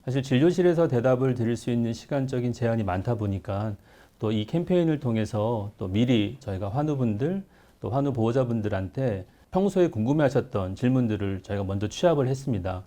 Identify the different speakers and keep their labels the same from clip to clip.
Speaker 1: 사실 진료실에서 대답을 드릴 수 있는 시간적인 제한이 많다 보니까 또 이 캠페인을 통해서 또 미리 저희가 환우분들 또 환우 보호자분들한테 평소에 궁금해하셨던 질문들을 저희가 먼저 취합을 했습니다.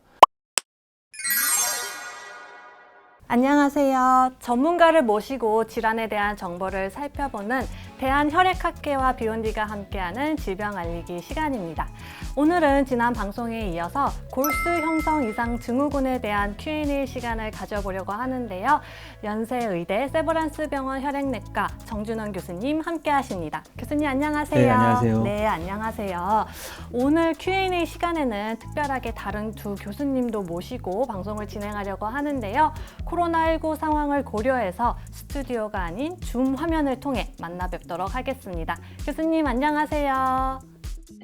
Speaker 2: 안녕하세요. 전문가를 모시고 질환에 대한 정보를 살펴보는 대한혈액학회와 비욘디가 함께하는 질병 알리기 시간입니다. 오늘은 지난 방송에 이어서 골수 형성 이상 증후군에 대한 Q&A 시간을 가져보려고 하는데요. 연세의대 세브란스 병원 혈액내과 정준원 교수님 함께하십니다. 교수님 안녕하세요.
Speaker 1: 네, 안녕하세요.
Speaker 2: 네, 안녕하세요. 오늘 Q&A 시간에는 특별하게 다른 두 교수님도 모시고 방송을 진행하려고 하는데요. 코로나19 상황을 고려해서 스튜디오가 아닌 줌 화면을 통해 만나 뵙도록 하겠습니다. 교수님 안녕하세요.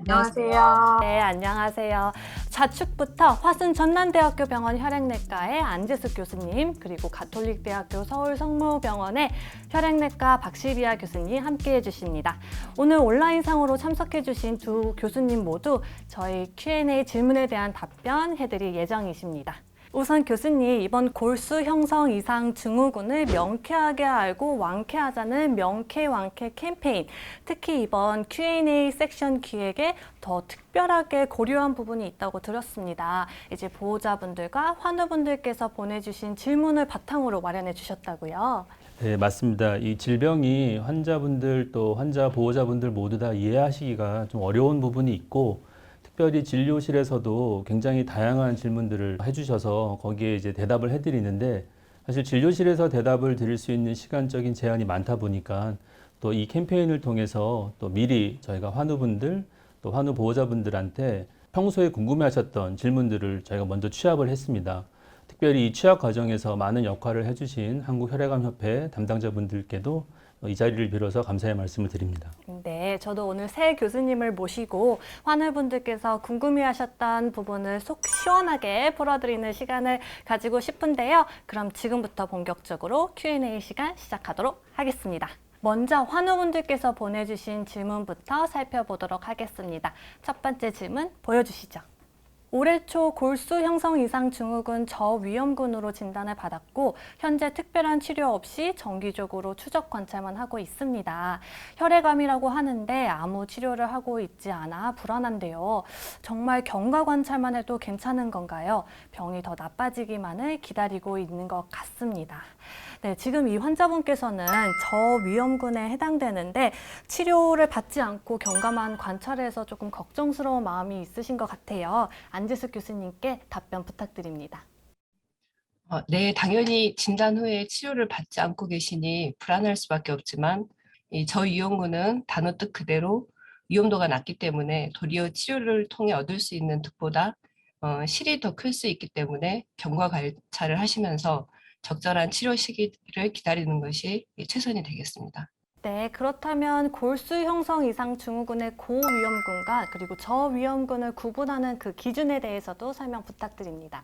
Speaker 3: 안녕하세요.
Speaker 2: 네, 안녕하세요. 좌측부터 화순 전남대학교 병원 혈액내과의 안재숙 교수님, 그리고 가톨릭대학교 서울성모병원의 혈액내과 박시리아 교수님 함께해 주십니다. 오늘 온라인상으로 참석해 주신 두 교수님 모두 저희 Q&A 질문에 대한 답변 해드릴 예정이십니다. 우선 교수님, 이번 골수 형성 이상 증후군을 명쾌하게 알고 완쾌하자는 명쾌완쾌 캠페인, 특히 이번 Q&A 섹션 기획에 더 특별하게 고려한 부분이 있다고 들었습니다. 이제 보호자분들과 환우분들께서 보내주신 질문을 바탕으로 마련해 주셨다고요?
Speaker 1: 네, 맞습니다. 이 질병이 환자분들 또 환자 보호자분들 모두 다 이해하시기가 좀 어려운 부분이 있고, 특별히 진료실에서도 굉장히 다양한 질문들을 해주셔서 거기에 이제 대답을 해드리는데, 사실 진료실에서 대답을 드릴 수 있는 시간적인 제한이 많다 보니까 또 이 캠페인을 통해서 또 미리 저희가 환우분들 또 환우 보호자분들한테 평소에 궁금해하셨던 질문들을 저희가 먼저 취합을 했습니다. 특별히 이 취합 과정에서 많은 역할을 해주신 한국혈액암협회 담당자분들께도 이 자리를 빌어서 감사의 말씀을 드립니다.
Speaker 2: 네, 저도 오늘 새 교수님을 모시고 환우분들께서 궁금해하셨던 부분을 속 시원하게 풀어드리는 시간을 가지고 싶은데요. 그럼 지금부터 본격적으로 Q&A 시간 시작하도록 하겠습니다. 먼저 환우분들께서 보내주신 질문부터 살펴보도록 하겠습니다. 첫 번째 질문 보여주시죠. 올해 초 골수 형성 이상 증후군 저위험군으로 진단을 받았고 현재 특별한 치료 없이 정기적으로 추적 관찰만 하고 있습니다. 혈액암이라고 하는데 아무 치료를 하고 있지 않아 불안한데요. 정말 경과 관찰만 해도 괜찮은 건가요? 병이 더 나빠지기만을 기다리고 있는 것 같습니다. 네, 지금 이 환자분께서는 저위험군에 해당되는데 치료를 받지 않고 경과만 관찰해서 조금 걱정스러운 마음이 있으신 것 같아요. 안재숙 교수님께 답변 부탁드립니다.
Speaker 3: 네, 당연히 진단 후에 치료를 받지 않고 계시니 불안할 수밖에 없지만 이 저위험군은 단어 뜻 그대로 위험도가 낮기 때문에 도리어 치료를 통해 얻을 수 있는 득보다 실이 더 클 수 있기 때문에 경과 관찰을 하시면서 적절한 치료 시기를 기다리는 것이 최선이 되겠습니다.
Speaker 2: 네, 그렇다면 골수 형성 이상 증후군의 고위험군과 그리고 저위험군을 구분하는 그 기준에 대해서도 설명 부탁드립니다.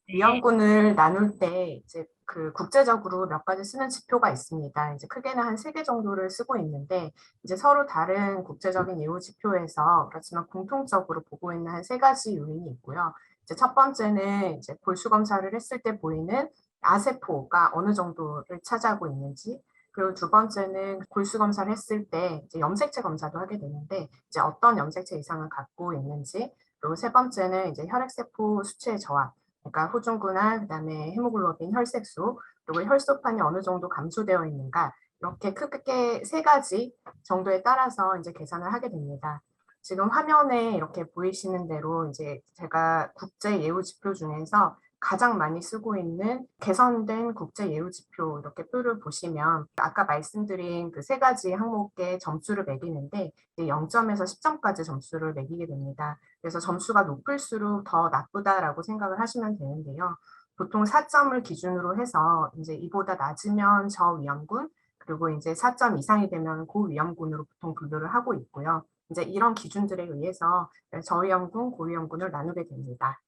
Speaker 4: 위험군을 나눌 때 이제 그 국제적으로 몇 가지 쓰는 지표가 있습니다. 이제 크게는 한 3개 정도를 쓰고 있는데 이제 서로 다른 국제적인 예우 지표에서 그렇지만 공통적으로 보고 있는 한 3가지 요인이 있고요. 이제 첫 번째는 이제 골수 검사를 했을 때 보이는 아세포가 어느 정도를 차지하고 있는지, 그리고 두 번째는 골수 검사를 했을 때 이제 염색체 검사도 하게 되는데 이제 어떤 염색체 이상을 갖고 있는지, 그리고 세 번째는 이제 혈액세포 수치의 저하, 그러니까 호중구나 그다음에 헤모글로빈 혈색소, 그리고 혈소판이 어느 정도 감소되어 있는가, 이렇게 크게 3가지 정도에 따라서 이제 계산을 하게 됩니다. 지금 화면에 이렇게 보이시는 대로 이제 제가 국제 예우 지표 중에서 가장 많이 쓰고 있는 개선된 국제 예우 지표 이렇게 표를 보시면 아까 말씀드린 그 3가지 항목에 점수를 매기는데 0점에서 10점까지 점수를 매기게 됩니다. 그래서 점수가 높을수록 더 나쁘다라고 생각을 하시면 되는데요. 보통 4점을 기준으로 해서 이제 이보다 낮으면 저위험군, 그리고 이제 4점 이상이 되면 고위험군으로 보통 분류를 하고 있고요. 이제 이런 기준들에 의해서 저위험군, 고위험군을 나누게 됩니다.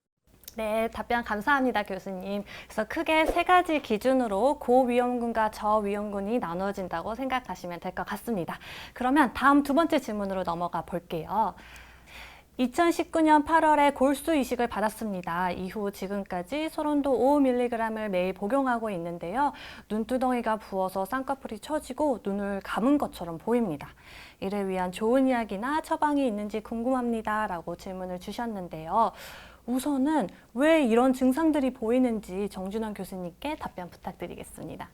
Speaker 2: 네, 답변 감사합니다, 교수님. 그래서 크게 3가지 기준으로 고위험군과 저위험군이 나눠진다고 생각하시면 될 것 같습니다. 그러면 다음 두 번째 질문으로 넘어가 볼게요. 2019년 8월에 골수 이식을 받았습니다. 이후 지금까지 소론도 5mg을 매일 복용하고 있는데요. 눈두덩이가 부어서 쌍꺼풀이 처지고 눈을 감은 것처럼 보입니다. 이를 위한 좋은 이야기나 처방이 있는지 궁금합니다. 라고 질문을 주셨는데요. 우선은 왜 이런 증상들이 보이는지 정준원 교수님께 답변 부탁드리겠습니다.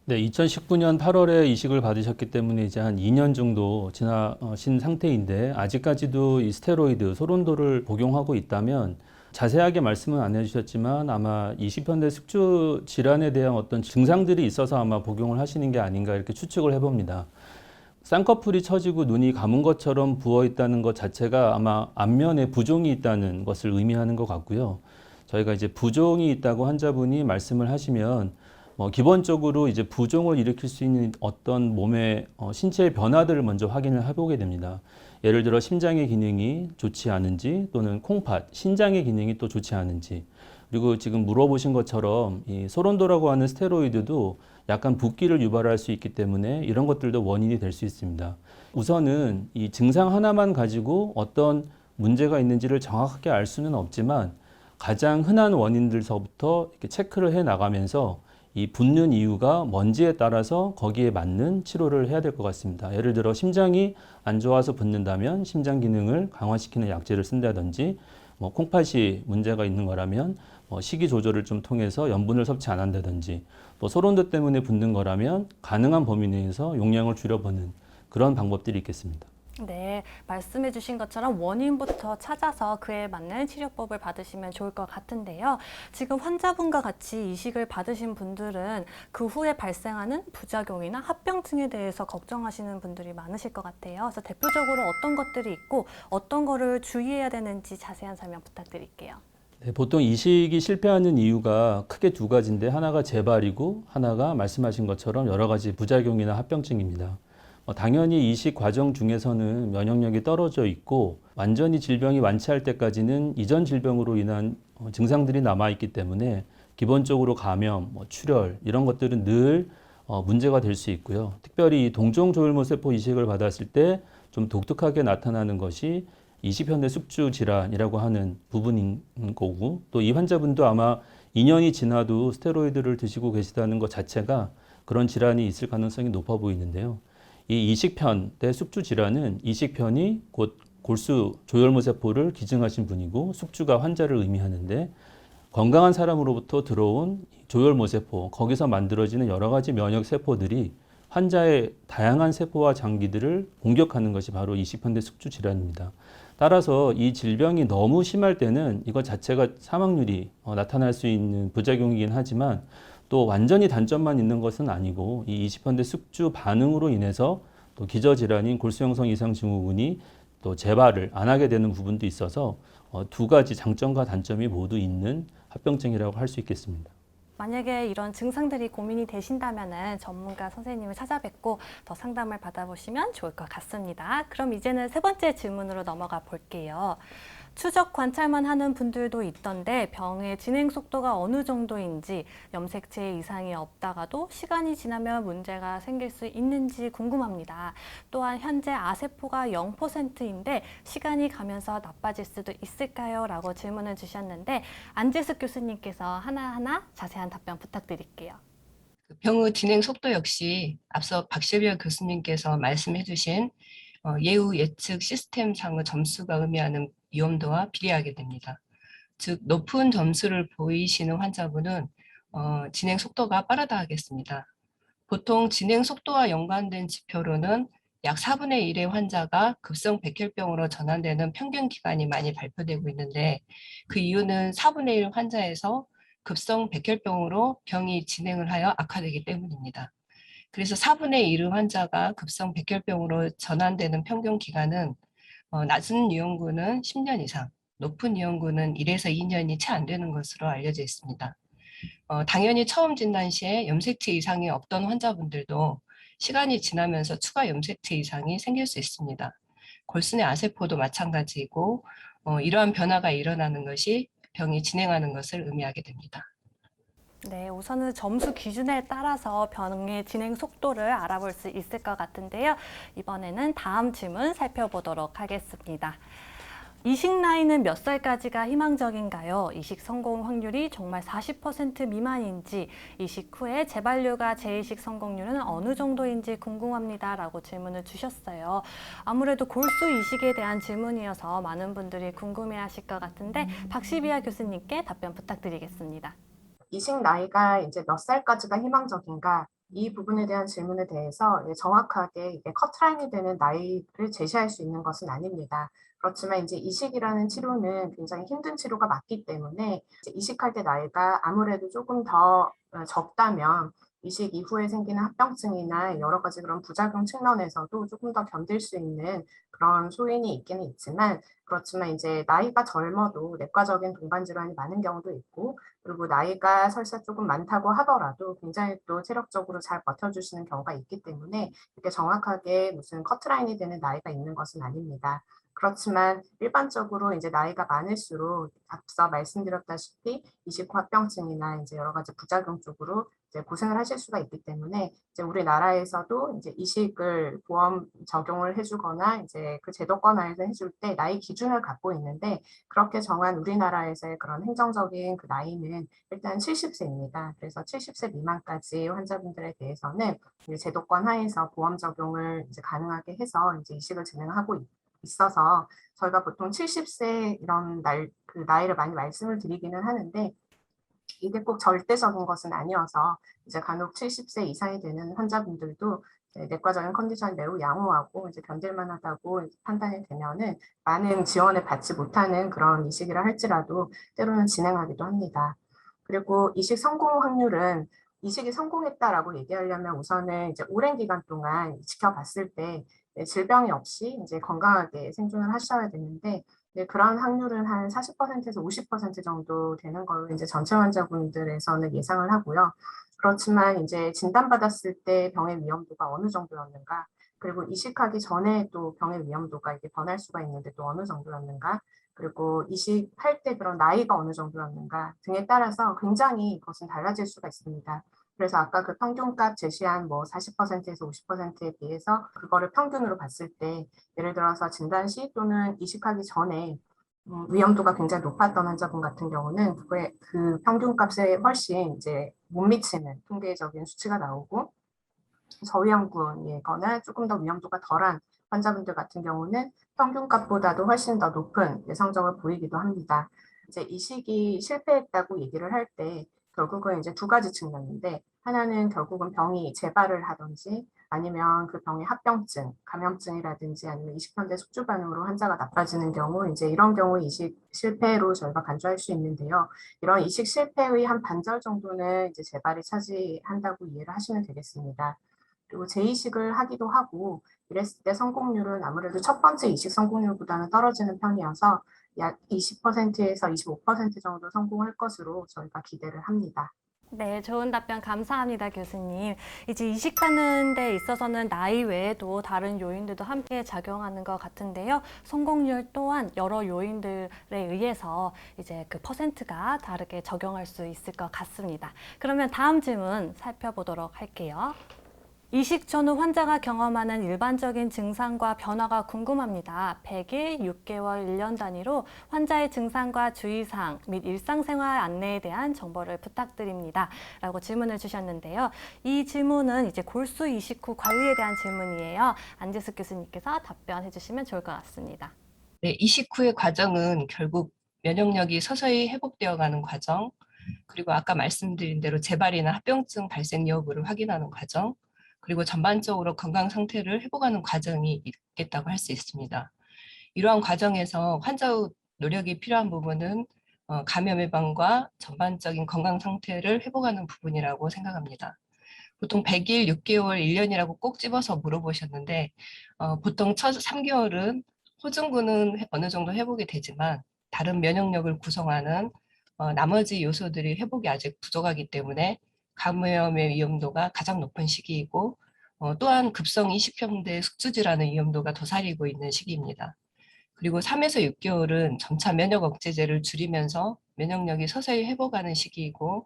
Speaker 1: 네, 2019년 8월에 이식을 받으셨기 때문에 이제 한 2년 정도 지나신 상태인데 아직까지도 이 스테로이드, 소론도를 복용하고 있다면 자세하게 말씀은 안 해주셨지만 아마 20현대 숙주 질환에 대한 어떤 증상들이 있어서 아마 복용을 하시는 게 아닌가 이렇게 추측을 해봅니다. 쌍꺼풀이 처지고 눈이 감은 것처럼 부어 있다는 것 자체가 아마 안면에 부종이 있다는 것을 의미하는 것 같고요. 저희가 이제 부종이 있다고 환자분이 말씀을 하시면 기본적으로 이제 부종을 일으킬 수 있는 어떤 몸의 신체의 변화들을 먼저 확인을 해보게 됩니다. 예를 들어 심장의 기능이 좋지 않은지 또는 콩팥, 신장의 기능이 또 좋지 않은지 그리고 지금 물어보신 것처럼 이 소론도라고 하는 스테로이드도 약간 붓기를 유발할 수 있기 때문에 이런 것들도 원인이 될 수 있습니다. 우선은 이 증상 하나만 가지고 어떤 문제가 있는지를 정확하게 알 수는 없지만 가장 흔한 원인들서부터 이렇게 체크를 해 나가면서 이 붓는 이유가 뭔지에 따라서 거기에 맞는 치료를 해야 될 것 같습니다. 예를 들어 심장이 안 좋아서 붓는다면 심장 기능을 강화시키는 약제를 쓴다든지 콩팥이 문제가 있는 거라면 식이 조절을 좀 통해서 염분을 섭취 안 한다든지 또 소론도 때문에 붓는 거라면 가능한 범위 내에서 용량을 줄여보는 그런 방법들이 있겠습니다.
Speaker 2: 네, 말씀해 주신 것처럼 원인부터 찾아서 그에 맞는 치료법을 받으시면 좋을 것 같은데요. 지금 환자분과 같이 이식을 받으신 분들은 그 후에 발생하는 부작용이나 합병증에 대해서 걱정하시는 분들이 많으실 것 같아요. 그래서 대표적으로 어떤 것들이 있고 어떤 거를 주의해야 되는지 자세한 설명 부탁드릴게요.
Speaker 1: 네, 보통 이식이 실패하는 이유가 크게 두 가지인데 하나가 재발이고 하나가 말씀하신 것처럼 여러 가지 부작용이나 합병증입니다. 당연히 이식 과정 중에서는 면역력이 떨어져 있고 완전히 질병이 완치할 때까지는 이전 질병으로 인한 증상들이 남아있기 때문에 기본적으로 감염, 출혈 이런 것들은 늘 문제가 될 수 있고요. 특별히 동종조혈모세포 이식을 받았을 때 좀 독특하게 나타나는 것이 20현대 숙주 질환이라고 하는 부분인 거고 또 이 환자분도 아마 2년이 지나도 스테로이드를 드시고 계시다는 것 자체가 그런 질환이 있을 가능성이 높아 보이는데요. 이 이식편 때 숙주 질환은 이식편이 곧 골수 조혈모세포를 기증하신 분이고 숙주가 환자를 의미하는데 건강한 사람으로부터 들어온 조혈모세포 거기서 만들어지는 여러 가지 면역세포들이 환자의 다양한 세포와 장기들을 공격하는 것이 바로 이식편대 숙주 질환입니다. 따라서 이 질병이 너무 심할 때는 이것 자체가 사망률이 나타날 수 있는 부작용이긴 하지만 또 완전히 단점만 있는 것은 아니고 이 20현대 숙주 반응으로 인해서 또 기저질환인 골수형성 이상 증후군이 또 재발을 안 하게 되는 부분도 있어서 두 가지 장점과 단점이 모두 있는 합병증이라고 할 수 있겠습니다.
Speaker 2: 만약에 이런 증상들이 고민이 되신다면 전문가 선생님을 찾아뵙고 더 상담을 받아보시면 좋을 것 같습니다. 그럼 이제는 세 번째 질문으로 넘어가 볼게요. 추적 관찰만 하는 분들도 있던데 병의 진행 속도가 어느 정도인지 염색체에 이상이 없다가도 시간이 지나면 문제가 생길 수 있는지 궁금합니다. 또한 현재 아세포가 0%인데 시간이 가면서 나빠질 수도 있을까요? 라고 질문을 주셨는데 안재숙 교수님께서 하나하나 자세한 답변 부탁드릴게요.
Speaker 3: 병의 진행 속도 역시 앞서 박시별 교수님께서 말씀해 주신 예후 예측 시스템상의 점수가 의미하는 위험도와 비례하게 됩니다. 즉 높은 점수를 보이시는 환자분은 진행 속도가 빠르다 하겠습니다. 보통 진행 속도와 연관된 지표로는 약 4분의 1의 환자가 급성 백혈병으로 전환되는 평균 기간이 많이 발표되고 있는데 그 이유는 4분의 1 환자에서 급성 백혈병으로 병이 진행을 하여 악화되기 때문입니다. 그래서 4분의 1의 환자가 급성 백혈병으로 전환되는 평균 기간은 낮은 유형군은 10년 이상, 높은 유형군은 1에서 2년이 채 안 되는 것으로 알려져 있습니다. 당연히 처음 진단 시에 염색체 이상이 없던 환자분들도 시간이 지나면서 추가 염색체 이상이 생길 수 있습니다. 골수내 아세포도 마찬가지이고 이러한 변화가 일어나는 것이 병이 진행하는 것을 의미하게 됩니다.
Speaker 2: 네, 우선은 점수 기준에 따라서 병의 진행 속도를 알아볼 수 있을 것 같은데요. 이번에는 다음 질문 살펴보도록 하겠습니다. 이식 나이는 몇 살까지가 희망적인가요? 이식 성공 확률이 정말 40% 미만인지, 이식 후에 재반류가 재이식 성공률은 어느 정도인지 궁금합니다. 라고 질문을 주셨어요. 아무래도 골수 이식에 대한 질문이어서 많은 분들이 궁금해하실 것 같은데 박시비아 교수님께 답변 부탁드리겠습니다.
Speaker 4: 이식 나이가 이제 몇 살까지가 희망적인가? 이 부분에 대한 질문에 대해서 정확하게 이게 커트라인이 되는 나이를 제시할 수 있는 것은 아닙니다. 그렇지만 이제 이식이라는 치료는 굉장히 힘든 치료가 맞기 때문에 이제 이식할 때 나이가 아무래도 조금 더 적다면 이식 이후에 생기는 합병증이나 여러 가지 그런 부작용 측면에서도 조금 더 견딜 수 있는 그런 소인이 있기는 있지만, 그렇지만 이제 나이가 젊어도 내과적인 동반 질환이 많은 경우도 있고, 그리고 나이가 설사 조금 많다고 하더라도 굉장히 또 체력적으로 잘 버텨주시는 경우가 있기 때문에 이렇게 정확하게 무슨 커트라인이 되는 나이가 있는 것은 아닙니다. 그렇지만 일반적으로 이제 나이가 많을수록 앞서 말씀드렸다시피 이식 후 합병증이나 이제 여러 가지 부작용 쪽으로 이제 고생을 하실 수가 있기 때문에 이제 우리나라에서도 이제 이식을 보험 적용을 해주거나 이제 그 제도권 하에서 해줄 때 나이 기준을 갖고 있는데, 그렇게 정한 우리나라에서의 그런 행정적인 그 나이는 일단 70세입니다. 그래서 70세 미만까지 환자분들에 대해서는 제도권 하에서 보험 적용을 이제 가능하게 해서 이제 이식을 진행하고 있어서 저희가 보통 70세 이런 그 나이를 많이 말씀을 드리기는 하는데, 이게 꼭 절대적인 것은 아니어서 이제 간혹 70세 이상이 되는 환자분들도 내과적인 컨디션이 매우 양호하고 이제 견딜만하다고 판단이 되면은 많은 지원을 받지 못하는 그런 이식이라 할지라도 때로는 진행하기도 합니다. 그리고 이식 성공 확률은 이식이 성공했다라고 얘기하려면 우선은 이제 오랜 기간 동안 지켜봤을 때 질병이 없이 이제 건강하게 생존을 하셔야 되는데, 그런 확률은 한 40%에서 50% 정도 되는 걸로 이제 전체 환자분들에서는 예상을 하고요. 그렇지만 이제 진단받았을 때 병의 위험도가 어느 정도였는가, 그리고 이식하기 전에 또 병의 위험도가 이게 변할 수가 있는데 또 어느 정도였는가, 그리고 이식할 때 그런 나이가 어느 정도였는가 등에 따라서 굉장히 그것은 달라질 수가 있습니다. 그래서 아까 그 평균값 제시한 뭐 40%에서 50%에 비해서 그거를 평균으로 봤을 때, 예를 들어서 진단 시 또는 이식하기 전에 위험도가 굉장히 높았던 환자분 같은 경우는 그거의 그 평균값에 훨씬 이제 못 미치는 통계적인 수치가 나오고, 저위험군이거나 조금 더 위험도가 덜한 환자분들 같은 경우는 평균값보다도 훨씬 더 높은 성적을 보이기도 합니다. 이제 이식이 실패했다고 얘기를 할 때 결국은 이제 두 가지 측면인데, 하나는 결국은 병이 재발을 하든지 아니면 그 병의 합병증, 감염증이라든지 아니면 이식현대 숙주 반응으로 환자가 나빠지는 경우, 이제 이런 경우 이식 실패로 저희가 간주할 수 있는데요. 이런 이식 실패의 한 반절 정도는 이제 재발이 차지한다고 이해를 하시면 되겠습니다. 그리고 재이식을 하기도 하고 이랬을 때 성공률은 아무래도 첫 번째 이식 성공률보다는 떨어지는 편이어서 약 20%에서 25% 정도 성공할 것으로 저희가 기대를 합니다.
Speaker 2: 네, 좋은 답변 감사합니다, 교수님. 이제 이식하는 데 있어서는 나이 외에도 다른 요인들도 함께 작용하는 것 같은데요. 성공률 또한 여러 요인들에 의해서 이제 그 퍼센트가 다르게 적용할 수 있을 것 같습니다. 그러면 다음 질문 살펴보도록 할게요. 이식 전후 환자가 경험하는 일반적인 증상과 변화가 궁금합니다. 100일, 6개월, 1년 단위로 환자의 증상과 주의사항 및 일상생활 안내에 대한 정보를 부탁드립니다. 라고 질문을 주셨는데요. 이 질문은 이제 골수 이식 후 관리에 대한 질문이에요. 안재숙 교수님께서 답변해 주시면 좋을 것 같습니다.
Speaker 3: 네, 이식 후의 과정은 결국 면역력이 서서히 회복되어 가는 과정, 그리고 아까 말씀드린 대로 재발이나 합병증 발생 여부를 확인하는 과정, 그리고 전반적으로 건강 상태를 회복하는 과정이 있겠다고 할 수 있습니다. 이러한 과정에서 환자의 노력이 필요한 부분은 감염 예방과 전반적인 건강 상태를 회복하는 부분이라고 생각합니다. 보통 100일, 6개월, 1년이라고 꼭 집어서 물어보셨는데 보통 첫 3개월은 호중군은 어느 정도 회복이 되지만 다른 면역력을 구성하는 나머지 요소들이 회복이 아직 부족하기 때문에 감염의 위험도가 가장 높은 시기이고 또한 급성 이식형대 숙주질환의 위험도가 도사리고 있는 시기입니다. 그리고 3에서 6개월은 점차 면역 억제제를 줄이면서 면역력이 서서히 회복하는 시기이고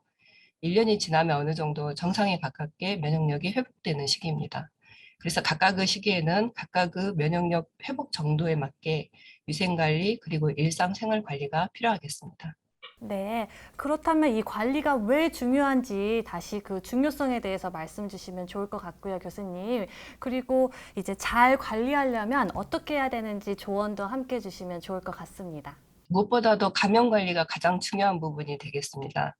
Speaker 3: 1년이 지나면 어느 정도 정상에 가깝게 면역력이 회복되는 시기입니다. 그래서 각각의 시기에는 각각의 면역력 회복 정도에 맞게 위생관리 그리고 일상생활 관리가 필요하겠습니다.
Speaker 2: 네, 그렇다면 이 관리가 왜 중요한지 다시 그 중요성에 대해서 말씀 주시면 좋을 것 같고요, 교수님. 그리고 이제 잘 관리하려면 어떻게 해야 되는지 조언도 함께 주시면 좋을 것 같습니다.
Speaker 3: 무엇보다도 감염 관리가 가장 중요한 부분이 되겠습니다.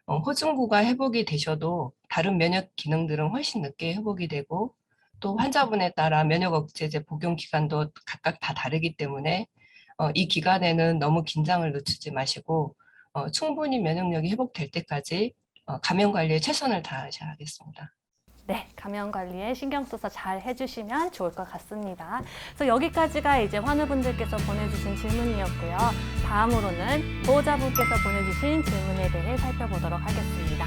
Speaker 3: 호중구가 회복이 되셔도 다른 면역 기능들은 훨씬 늦게 회복이 되고 또 환자분에 따라 면역 억제제 복용 기간도 각각 다 다르기 때문에 이 기간에는 너무 긴장을 늦추지 마시고 충분히 면역력이 회복될 때까지 감염 관리에 최선을 다하셔야 하겠습니다.
Speaker 2: 네, 감염 관리에 신경 써서 잘 해주시면 좋을 것 같습니다. 그래서 여기까지가 이제 환우분들께서 보내주신 질문이었고요. 다음으로는 보호자분께서 보내주신 질문에 대해 살펴보도록 하겠습니다.